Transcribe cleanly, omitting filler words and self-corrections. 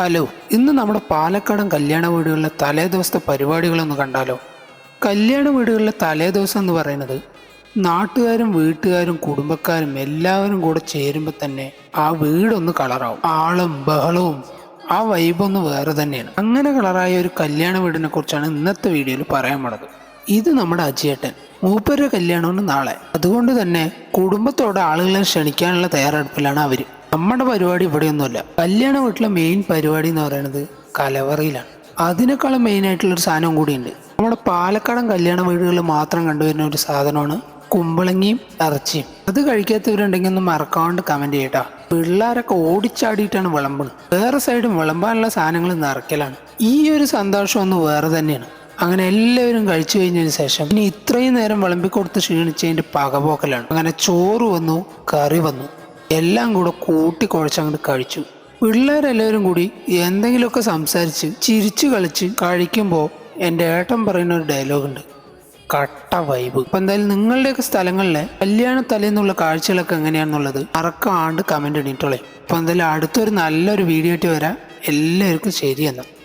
Hello, ഇന്ന് നമ്മുടെ പാലക്കാടൻ കല്യാണ വീടുകളിലെ തലേ ദിവസത്തെ പരിപാടികളൊന്ന് കണ്ടാലോ. കല്യാണ വീടുകളിലെ തലേ ദിവസം എന്ന് പറയുന്നത് നാട്ടുകാരും വീട്ടുകാരും കുടുംബക്കാരും എല്ലാവരും കൂടെ ചേരുമ്പോൾ തന്നെ ആ വീടൊന്ന് കളറാവും. ആളും ബഹളവും ആ വൈബൊന്ന് വേറെ തന്നെയാണ്. അങ്ങനെ കളറായ ഒരു കല്യാണ വീടിനെ കുറിച്ചാണ് ഇന്നത്തെ വീഡിയോയിൽ പറയാൻ പോണത്. ഇത് നമ്മുടെ അജിയേട്ടൻ, മൂപ്പരുടെ കല്യാണമാണ് നാളെ. അതുകൊണ്ട് തന്നെ കുടുംബത്തോടെ ആളുകളെ ക്ഷണിക്കാനുള്ള തയ്യാറെടുപ്പിലാണ് അവര്. നമ്മുടെ പരിപാടി ഇവിടെയൊന്നുമല്ല. കല്യാണ വീട്ടിലെ മെയിൻ പരിപാടി എന്ന് പറയുന്നത് കലവറയിലാണ്. അതിനേക്കാളും മെയിൻ ആയിട്ടുള്ളൊരു സാധനം കൂടിയുണ്ട്. നമ്മുടെ പാലക്കാടൻ കല്യാണ വീടുകളിൽ മാത്രം കണ്ടുവരുന്ന ഒരു സാധനമാണ് കുമ്പളങ്ങിയും ഇറച്ചിയും. അത് കഴിക്കാത്തവരുണ്ടെങ്കിൽ ഒന്ന് മറക്കാണ്ട് കമന്റ് ചെയ്യട്ടാ. പിള്ളേരൊക്കെ ഓടിച്ചാടിയിട്ടാണ് വിളമ്പുന്നത്. വേറെ സൈഡും വിളമ്പാനുള്ള സാധനങ്ങൾ നിറയ്ക്കലാണ്. ഈ ഒരു സന്തോഷം ഒന്ന് വേറെ തന്നെയാണ്. അങ്ങനെ എല്ലാവരും കഴിച്ചു കഴിഞ്ഞതിന് ശേഷം ഇനി ഇത്രയും നേരം വിളമ്പിക്കൊടുത്ത് ക്ഷീണിച്ചതിന്റെ പകപോക്കലാണ്. അങ്ങനെ ചോറ് വന്നു, കറി വന്നു, എല്ലാം കൂടെ കൂട്ടി കുഴച്ചങ്ങോട്ട് കഴിച്ചു. പിള്ളേരെല്ലാവരും കൂടി എന്തെങ്കിലുമൊക്കെ സംസാരിച്ച് ചിരിച്ചു കളിച്ച് കഴിക്കുമ്പോൾ എൻ്റെ ഏട്ടൻ പറയുന്ന ഒരു ഡയലോഗുണ്ട്, കട്ട വൈബ്. അപ്പം എന്തായാലും നിങ്ങളുടെയൊക്കെ സ്ഥലങ്ങളിലെ കല്യാണ തലേന്നുള്ള കാഴ്ചകളൊക്കെ എങ്ങനെയാണെന്നുള്ളത് മറക്കാണ്ട് കമന്റ് ഇടീട്ടോളെ. അപ്പം എന്തായാലും അടുത്തൊരു നല്ലൊരു വീഡിയോ ആയിട്ട് വരാം. എല്ലാവർക്കും ശരി എന്നാൽ.